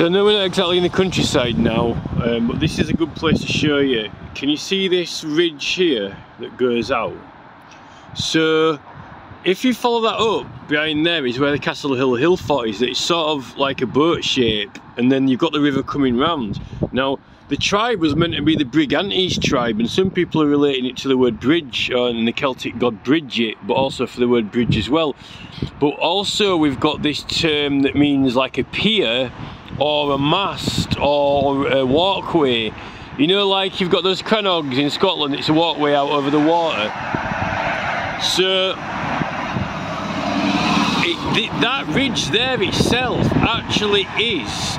So I know we're not exactly in the countryside now, but this is a good place to show you. Can you see this ridge here that goes out? So if you follow that up, behind there is where the Castle Hill Hillfort is. It's sort of like a boat shape, and then you've got the river coming round. Now the tribe was meant to be the Brigantes tribe, and some people are relating it to the word bridge and the Celtic god Bridget, but also for the word bridge as well. But also we've got this term that means like a pier or a mast or a walkway. You know, like you've got those crannogs in Scotland, it's a walkway out over the water. So that ridge there itself actually is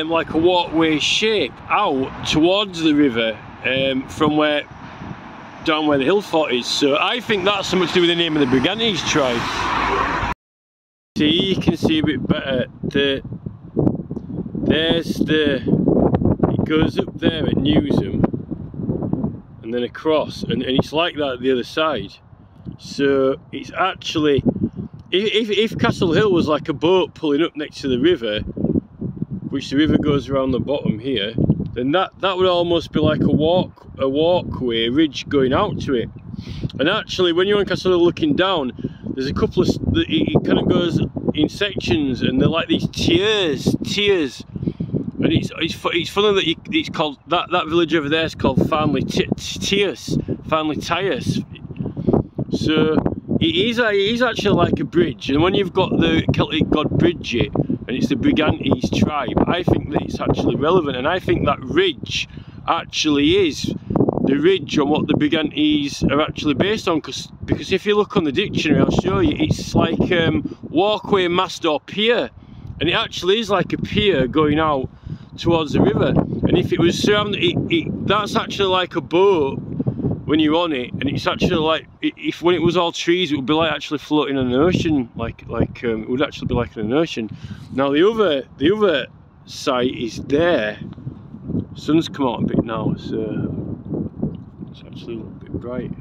like a walkway shape out towards the river from down where the Hillfort is. So I think that's something to do with the name of the Brigantes tribe. See, you can see a bit better. It goes up there at Newsham and then across, and it's like that at the other side. So it's actually, if Castle Hill was like a boat pulling up next to the river, which the river goes around the bottom here, then that would almost be like a walkway, a ridge going out to it. And actually, when you're on Castle Hill looking down, there's a couple of, it kind of goes in sections, and they're like these tiers. And it's funny that it's called, that village over there is called Family Tiers. So it is actually like a bridge, and when you've got the Celtic god Bridget and it's the Brigantes tribe, I think that it's actually relevant, and I think that ridge actually is the ridge on what the Brigantes are actually based on, because if you look on the dictionary, I'll show you, it's like walkway, mast or pier, and it actually is like a pier going out towards the river. And if it was surrounded, that's actually like a boat when you're on it, and it's actually like, if when it was all trees, it would be like actually floating on an ocean, it would actually be like an ocean. Now the other site is there. Sun's come out a bit now, so it's actually a little bit bright.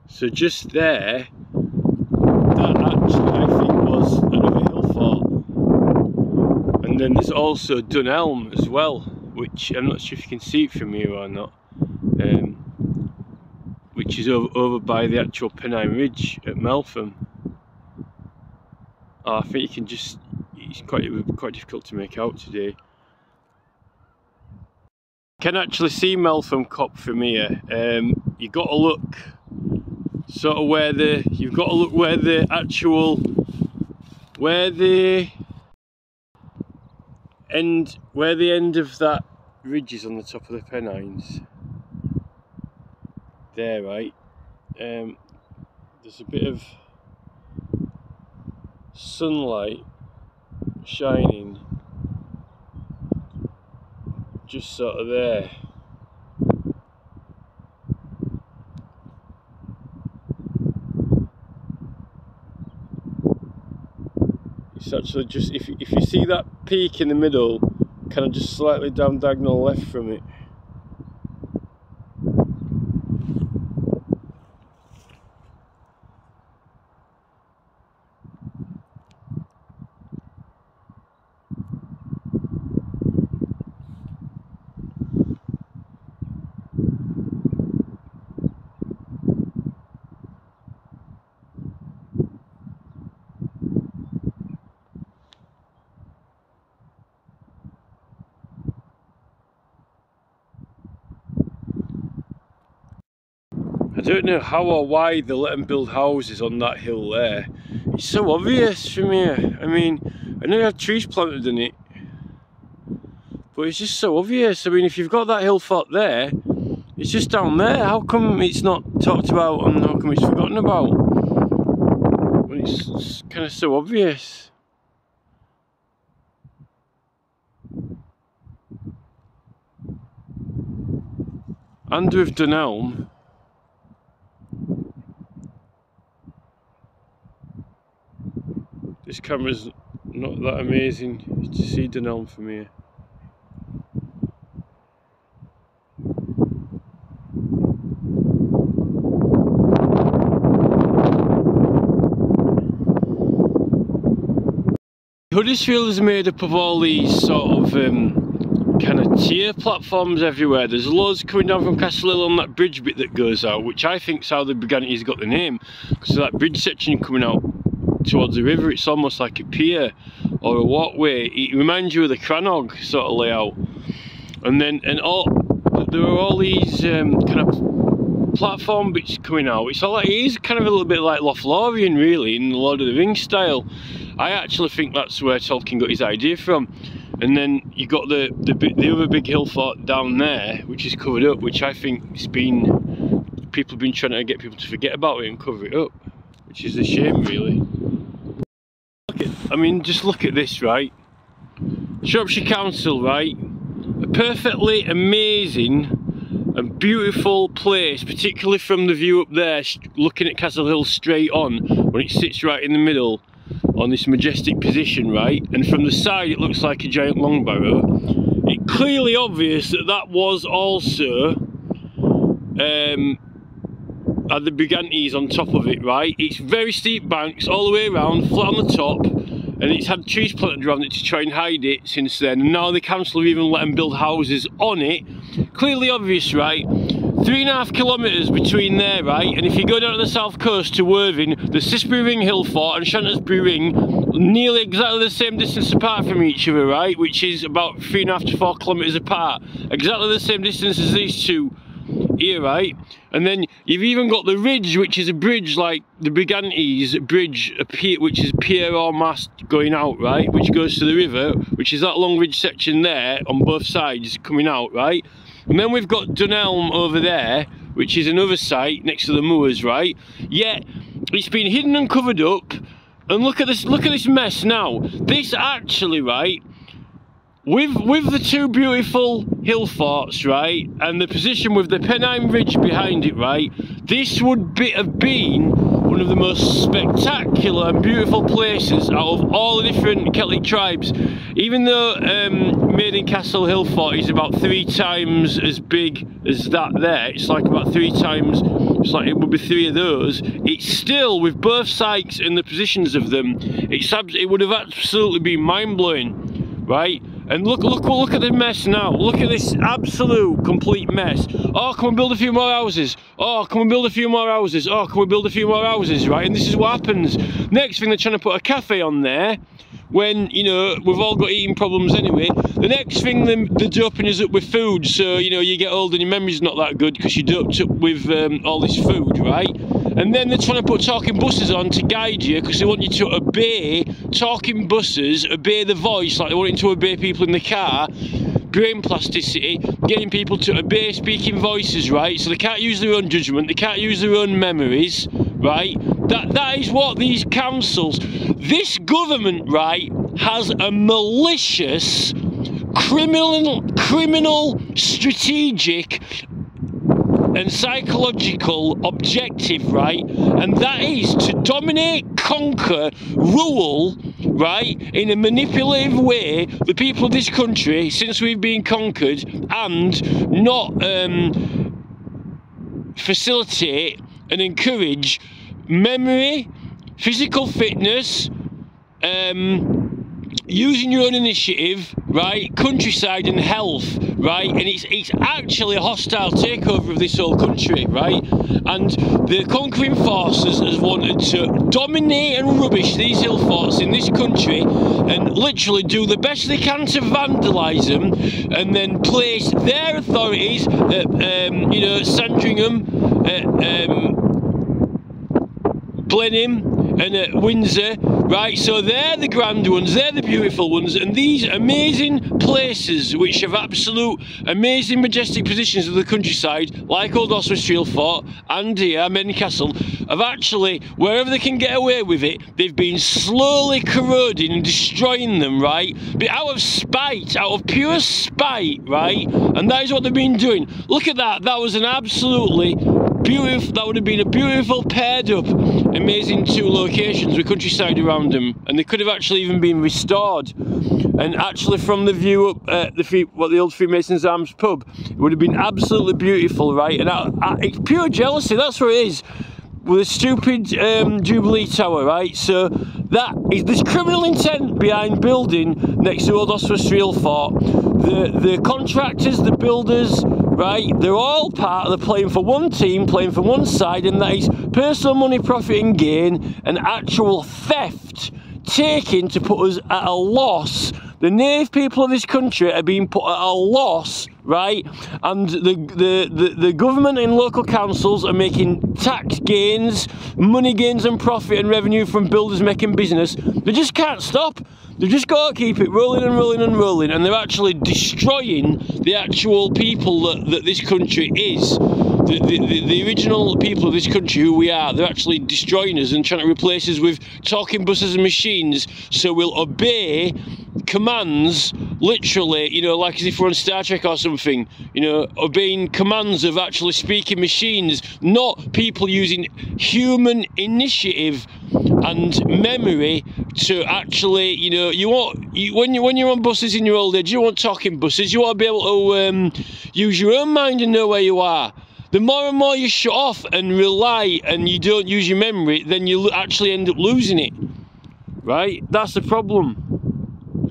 So just there, that actually I think was another Hillfort. And then there's also Dunelm as well, which I'm not sure if you can see it from here or not, which is over by the actual Pennine Ridge at Meltham. I think you can just, it's quite difficult to make out today. You can actually see Meltham Cop from here. You've got to look sort of where the end of that ridge is on the top of the Pennines. There, right? There's a bit of sunlight shining just sort of there. It's actually just, if you see that peak in the middle, kind of just slightly down diagonal left from it. I don't know how or why they let them build houses on that hill there. It's so obvious from here. I mean, I know you have trees planted in it, but it's just so obvious. I mean, if you've got that Hillfort there, it's just down there. How come it's not talked about and how come it's forgotten about? When it's kind of so obvious. And with Dunelm, this camera's not that amazing to see Dunelm from here. Huddersfield is made up of all these sort of kind of tier platforms everywhere. There's loads coming down from Castle Hill on that bridge bit that goes out, which I think's how the Brigantes got the name, because of that bridge section coming out towards the river. It's almost like a pier or a walkway. It reminds you of the Crannog sort of layout. And then there are all these kind of platform bits coming out. It's all like, it is kind of a little bit like Lothlorien really, in the Lord of the Rings style. I actually think that's where Tolkien got his idea from. And then you got the other big hill fort down there, which is covered up, which I think it's been, people have been trying to get people to forget about it and cover it up, which is a shame really. I mean, just look at this, right? Shropshire Council, right? A perfectly amazing and beautiful place, particularly from the view up there, looking at Castle Hill straight on, when it sits right in the middle on this majestic position, right? And from the side it looks like a giant long barrow. It's clearly obvious that that was also had the Brigantes on top of it, right? It's very steep banks all the way around, flat on the top, and it's had trees planted around it to try and hide it since then, and now the council have even let them build houses on it. Clearly obvious, right? 3.5 kilometres between there, right? And if you go down to the south coast to Worthing, the Sisbury Ring Hillfort and Shantisbury Ring, nearly exactly the same distance apart from each other, right? Which is about 3.5 to 4 kilometres apart. Exactly the same distance as these two here, right? And then you've even got the ridge, which is a bridge like the Brigantes bridge, which is pier or mast going out, right? Which goes to the river, which is that long ridge section there on both sides coming out, right? And then we've got Dunelm over there, which is another site next to the moors, right? Yet it's been hidden and covered up. And look at this mess now. This actually, right, with the two beautiful hill forts, right, and the position with the Pennine Ridge behind it, right, this would have been one of the most spectacular and beautiful places out of all the different Celtic tribes. Even though Maiden Castle Hillfort is about 3 times as big as that there, it's like about 3 times, it's like it would be 3 of those, it's still, with both sites and the positions of them, it would have absolutely been mind-blowing, right? And look at the mess now. Look at this absolute complete mess. Oh, can we build a few more houses? Oh, can we build a few more houses? Oh, can we build a few more houses, right? And this is what happens. Next thing, they're trying to put a cafe on there, when, you know, we've all got eating problems anyway. The next thing, they're doping us up with food, so, you know, you get old and your memory's not that good because you're doped up with all this food, right? And then they're trying to put talking buses on to guide you, because they want you to obey talking buses, obey the voice, like they want you to obey people in the car. Brain plasticity, getting people to obey speaking voices, right? So they can't use their own judgment, they can't use their own memories, right? That is what these councils, this government, right, has a malicious, criminal, strategic and psychological objective, right? And that is to dominate, conquer, rule, right, in a manipulative way, the people of this country since we've been conquered, and not facilitate and encourage memory, physical fitness, using your own initiative, right, countryside and health, right? And it's actually a hostile takeover of this whole country, right? And the conquering forces has wanted to dominate and rubbish these hill forts in this country, and literally do the best they can to vandalise them, and then place their authorities at, you know, Sandringham, Blenheim, and at Windsor, right? So they're the grand ones, they're the beautiful ones, and these amazing places which have absolute amazing majestic positions of the countryside, like Old Oswestry Fort and here Maiden Castle, have actually, wherever they can get away with it, they've been slowly corroding and destroying them, right? But out of spite, out of pure spite, right? And that is what they've been doing. Look at that, that was an absolutely beautiful, that would have been a beautiful paired up amazing 2 locations with countryside around them, and they could have actually even been restored. And actually from the view up at the old Freemasons Arms pub, it would have been absolutely beautiful, right? And it's pure jealousy, that's what it is. with a stupid Jubilee Tower, right? So there's criminal intent behind building next to Old Oswestry Hillfort. The contractors, the builders, right, they're all they're playing for one team, playing for one side, and that is personal money, profit and gain, and actual theft taken to put us at a loss. The native people of this country are being put at a loss, right? And the government and local councils are making tax gains, money gains and profit and revenue from builders making business. They just can't stop. They've just got to keep it rolling and rolling and rolling, and they're actually destroying the actual people that this country is. The original people of this country, who we are, they're actually destroying us and trying to replace us with talking buses and machines, so we'll obey commands, literally, you know, like as if we're on Star Trek or something, you know, obeying commands of actually speaking machines, not people using human initiative and memory to actually, you know, when you're on buses in your old age, you want talking buses, you want to be able to use your own mind and know where you are. The more and more you shut off and rely and you don't use your memory, then you actually end up losing it, right? That's the problem.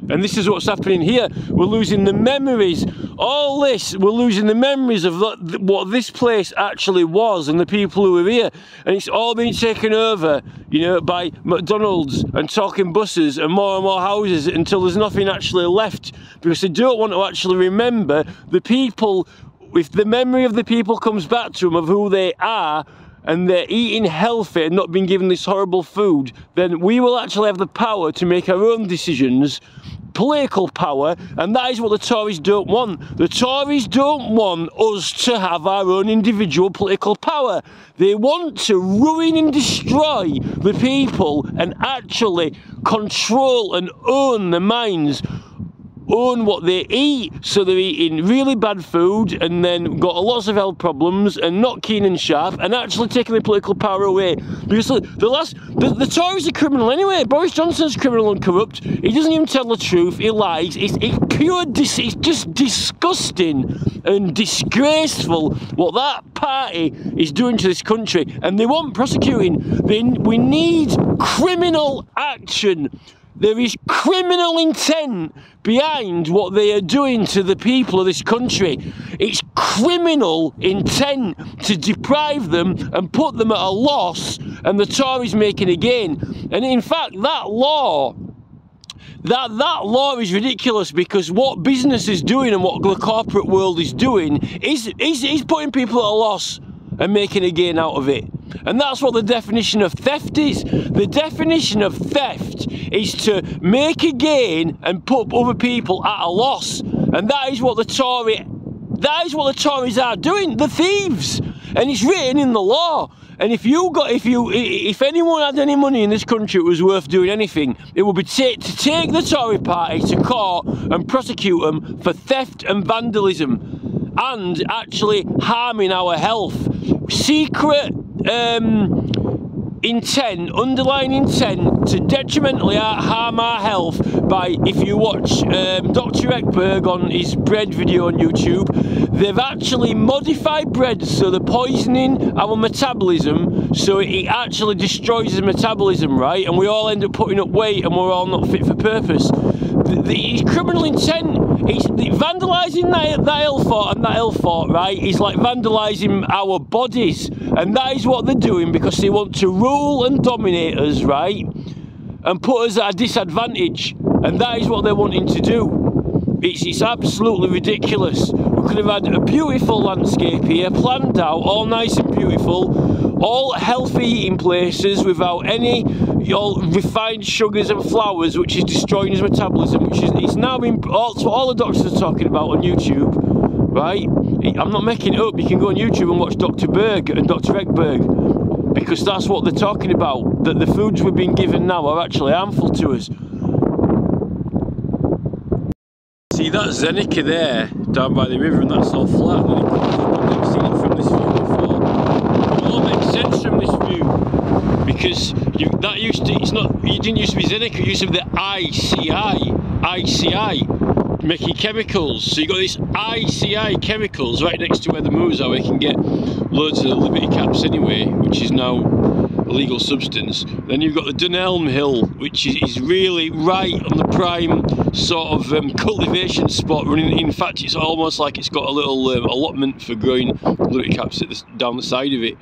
And this is what's happening here. We're losing the memories. All this, we're losing the memories of what this place actually was and the people who were here. And it's all been taken over, you know, by McDonald's and talking buses and more houses until there's nothing actually left, because they don't want to actually remember the people. If the memory of the people comes back to them of who they are, and they're eating healthy and not being given this horrible food, then we will actually have the power to make our own decisions, political power, and that is what the Tories don't want. The Tories don't want us to have our own individual political power. They want to ruin and destroy the people and actually control and own the minds, own what they eat, so they're eating really bad food and then got lots of health problems and not keen and sharp, and actually taking the political power away. Because the Tories are criminal anyway. Boris Johnson's criminal and corrupt. He doesn't even tell the truth. He lies. It's just disgusting and disgraceful what that party is doing to this country, and they want prosecuting. We need criminal action. There is criminal intent behind what they are doing to the people of this country. It's criminal intent to deprive them and put them at a loss, and the Tories making a gain. And in fact, that law is ridiculous, because what business is doing and what the corporate world is doing is putting people at a loss and making a gain out of it. And that's what the definition of theft is. The definition of theft is to make a gain and put other people at a loss. And that is what the Tories are doing. The thieves. And it's written in the law. And if anyone had any money in this country that was worth doing anything, it would be to take the Tory party to court and prosecute them for theft and vandalism and actually harming our health. Secret intent, underlying intent to detrimentally harm our health by, if you watch Dr. Ekberg on his bread video on YouTube, they've actually modified bread so they're poisoning our metabolism, so it actually destroys the metabolism, right? And we all end up putting up weight and we're all not fit for purpose. The criminal intent, it's vandalising that Hillfort and that Hillfort, right, is like vandalising our bodies, and that is what they're doing because they want to rule and dominate us, right, and put us at a disadvantage, and that is what they're wanting to do. It's absolutely ridiculous. We could have had a beautiful landscape here, planned out, all nice and beautiful, all healthy eating places without any refined sugars and flours, which is destroying his metabolism, which is, it's now been, that's what all the doctors are talking about on YouTube, right? I'm not making it up. You can go on YouTube and watch Dr. Berg and Dr. Ekberg, because that's what they're talking about, that the foods we're being given now are actually harmful to us. See that Zenica there, down by the river, and that's all flat, and then it comes up. I've never seen it from this view before. It all makes sense from this view, because that used to, you didn't used to be Zenica, it used to be the ICI, making chemicals. So you've got this ICI chemicals right next to where the moors are, where you can get loads of Liberty caps anyway, which is now a legal substance. Then you've got the Dunelm Hill, which is really right on the prime sort of cultivation spot running. In fact, it's almost like it's got a little allotment for growing Liberty caps down the side of it.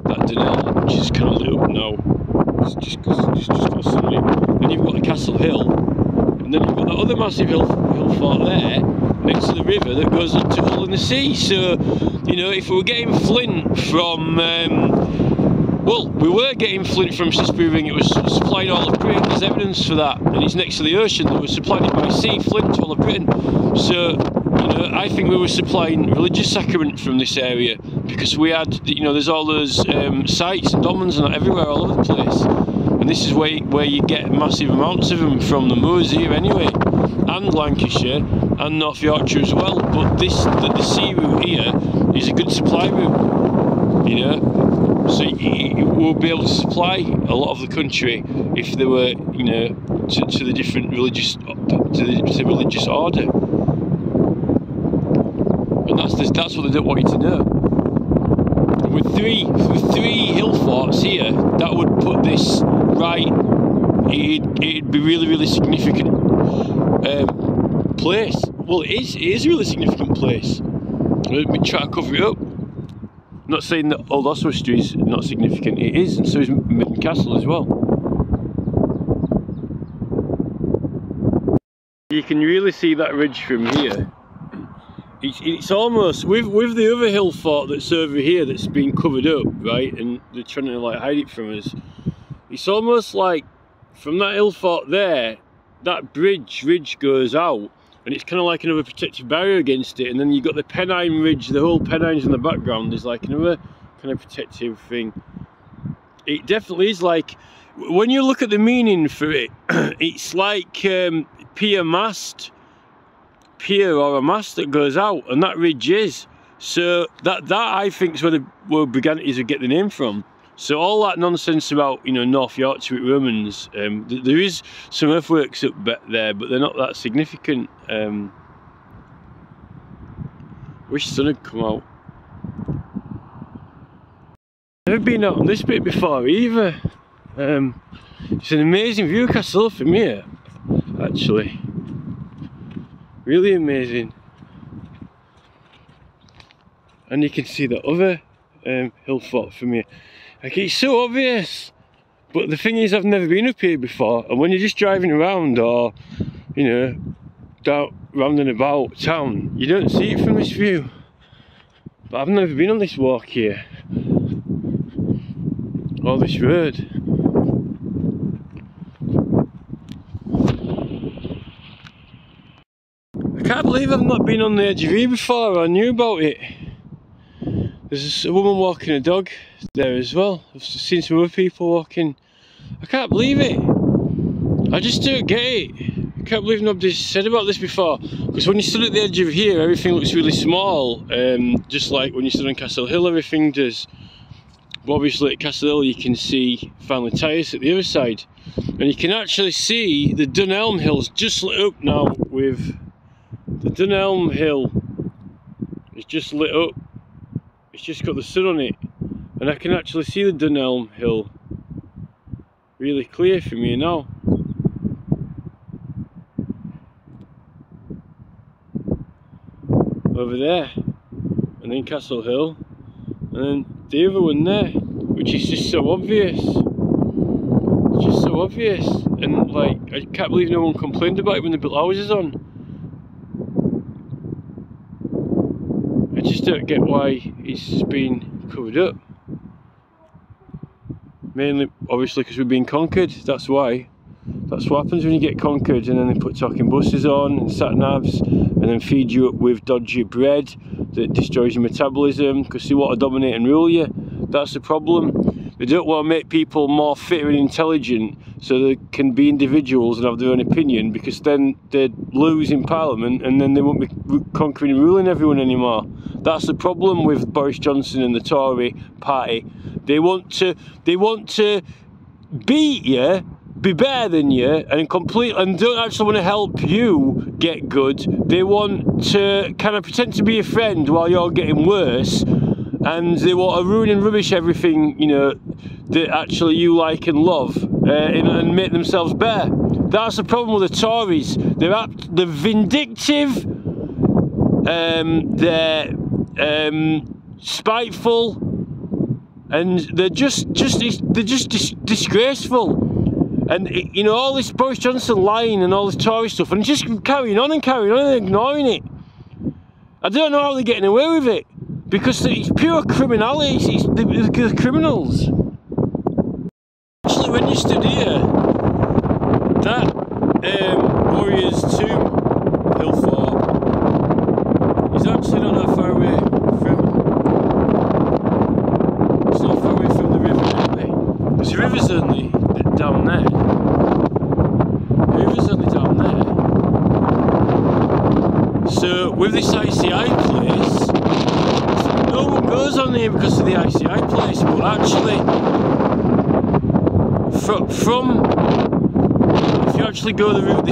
That Dunelm, which is kind of lit up now. It's just got sunlight. Then you've got the Castle Hill, and then you've got that other massive hill fort there next to the river that goes up to Hull in the Sea. So, you know, if we were getting flint from, well, we were getting flint from Shaftesbury, it was supplying all of Britain. There's evidence for that, and it's next to the ocean that was supplying it by sea, flint to all of Britain. So, you know, I think we were supplying religious sacrament from this area, because we had, you know, there's all those sites and dolmens and that everywhere, all over the place. And this is where you get massive amounts of them from the moors here anyway, and Lancashire and North Yorkshire as well. But the sea route here is a good supply route, you know. So you will be able to supply a lot of the country if they were, you know, to the different religious, to the religious order. And that's what they don't want you to know. With three hill forts here, that would put this right. It'd be really significant place. Well, it is a really significant place. We try to cover it up. I'm not saying that Old Oswestry is not significant. It is, and so is Midden Castle as well. You can really see that ridge from here. It's almost with the other hill fort that's over here that's been covered up, right, and they're trying to like hide it from us. It's almost like from that hill fort there, that ridge goes out, and it's kind of like another protective barrier against it. And then you've got the Pennine Ridge, the whole Pennines in the background. There's like another kind of protective thing. It definitely is like, when you look at the meaning for it, it's like pier or a mast that goes out, and that ridge is. So that I think is where Brigantes would get the name from. So all that nonsense about, you know, North Yorkshire with Romans, there is some earthworks up there, but they're not that significant. Wish the sun had come out. Never been out on this bit before either. It's an amazing view of Castle Hill from here, actually. Really amazing. And you can see the other hill fort from here. Like, it's so obvious, but the thing is, I've never been up here before, and when you're just driving around, or, you know, round and about town, you don't see it from this view. But I've never been on this walk here, or this road. I can't believe I've not been on the edge of here before, or knew about it. There's a woman walking a dog there as well. I've seen some other people walking. I can't believe it. I just don't get it. I can't believe nobody's said about this before. Because when you stood at the edge of here, everything looks really small. Just like when you stood on Castle Hill, everything does. But obviously at Castle Hill you can see Family Tyres at the other side. And you can actually see the Dunelm Hills just lit up now with the Dunelm Hill. It's just lit up. It's just got the sun on it, and I can actually see the Dunelm Hill really clear from here now. Over there, and then Castle Hill, and then the other one there, which is just so obvious. It's just so obvious, and like, I can't believe no one complained about it when they built houses on. I just don't get why it's been covered up. Mainly, obviously, because we've been conquered. That's why. That's what happens when you get conquered, and then they put talking buses on and sat navs, and then feed you up with dodgy bread that destroys your metabolism because they want to dominate and rule you. That's the problem. They don't want to make people more fit and intelligent so they can be individuals and have their own opinion, because then they'd lose in Parliament and then they won't be conquering and ruling everyone anymore. That's the problem with Boris Johnson and the Tory party. They want to beat you be better than you and don't actually want to help you get good. They want to kind of pretend to be a friend while you're getting worse, and they want to ruin and rubbish everything, you know, that actually you like and love, and make themselves better. That's the problem with the Tories. They're vindictive, they're spiteful, and they're just disgraceful. And you know, all this Boris Johnson lying and all this Tory stuff, and just carrying on and ignoring it. I don't know how they're getting away with it, because it's pure criminality. They're criminals. Actually, when you stood here, that Warriors Tomb, Hillfort, is actually not that far away from. It's not far away from the river anyway, because the river's only down there. The river's only down there. So with this ICI place, no one goes on here because of the ICI place, but actually, if you actually go the route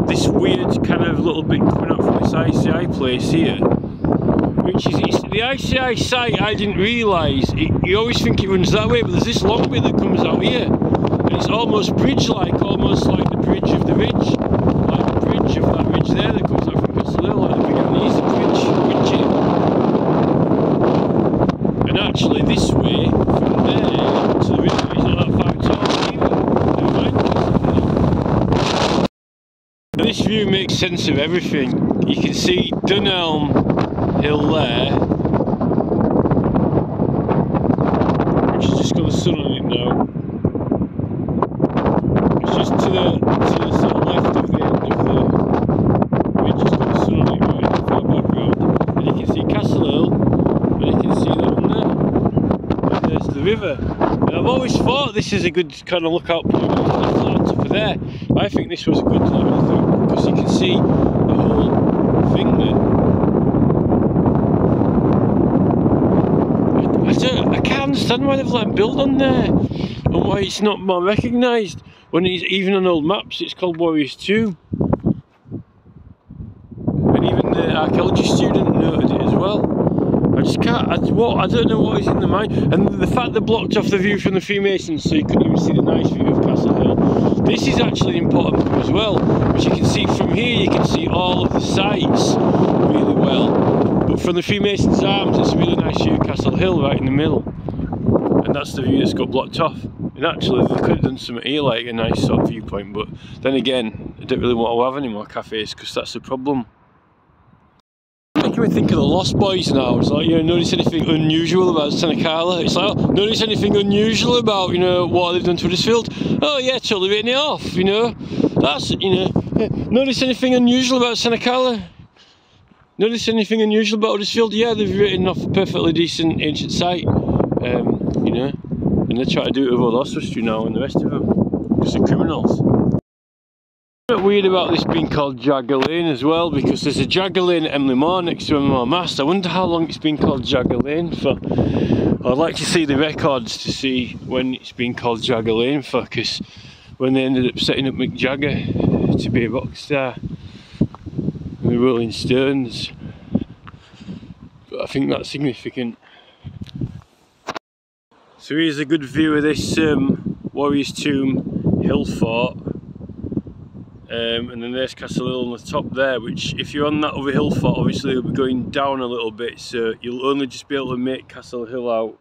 this weird kind of little bit coming up from this ICI place here, which is the ICI site, I didn't realise, you always think it runs that way, but there's this long bit that comes out here, and it's almost bridge-like, almost like the bridge of the ridge, like the bridge of that ridge there that comes out from Castle Hill, like the Brigantes bridge. And actually this way, from there to the river, is not that far at all either. And this view makes sense of everything. You can see Dunelm Hill there, which has just got the sun on it now. It's just to the sort of left of the end of the ridge, just got the sun on it right in the far background. And you can see Castle Hill, and you can see that one there. And there's the river. And I've always thought this is a good kind of lookout point on top of there. I think this was a good little thing, because you can see the whole thing there. I can't understand why they've let him build on there, and why it's not more recognised. When it's even on old maps, it's called Warriors Tomb. And even the archaeology student noted it as well. I just can't, I don't know what is in the mind. And the fact they blocked off the view from the Freemasons so you couldn't even see the nice view of Castle Hill. This is actually important as well, which you can see from here. You can see all of the sites really well. But from the Freemasons' Arms, it's a really nice view of Castle Hill right in the middle. And that's the view that's got blocked off. And actually they could have done something here, like a nice sort of viewpoint, but then again, I don't really want to have any more cafes, because that's the problem. Making me think of the Lost Boys now. It's like, you know, notice anything unusual about Senecala? It's like, oh, notice anything unusual about, you know, what they've done to Huddersfield? Oh yeah, totally written it off, you know. That's, you know, notice anything unusual about Senecala? Notice anything unusual about Huddersfield? Yeah, they've written off a perfectly decent ancient site, you know, and they try to do it with all Oswestry now and the rest of them, because they're criminals. A bit weird about this being called Jagger Lane as well, because there's a Jagger Lane at Emily Moor next to Emily Moor Mast. I wonder how long it's been called Jagger Lane for. I'd like to see the records to see when it's been called Jagger Lane for, because when they ended up setting up Mick Jagger to be a rock star, the Rolling Stones. But I think that's significant. So here's a good view of this Warriors Tomb, Hillfort, and then there's Castle Hill on the top there, which if you're on that other Hillfort, obviously you'll be going down a little bit, so you'll only just be able to make Castle Hill out.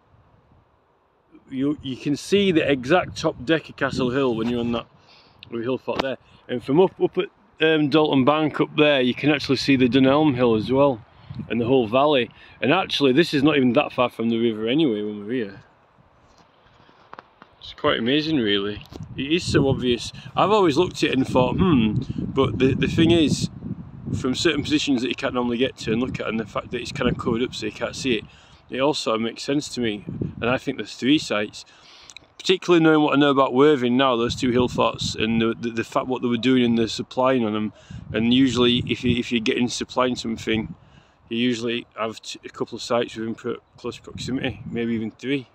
You can see the exact top deck of Castle Hill when you're on that other Hillfort there, and from up at Dalton Bank up there, you can actually see the Dunelm Hill as well, and the whole valley. And actually this is not even that far from the river anyway when we're here. It's quite amazing really. It is so obvious. I've always looked at it and thought, but the thing is, from certain positions that you can't normally get to and look at, and the fact that it's kind of covered up so you can't see it, it also makes sense to me. And I think there's three sites, particularly knowing what I know about Worthing now, those two Hillforts, and the fact what they were doing and the supplying on them. And usually if you're getting supplying something, you usually have a couple of sites within close proximity, maybe even three.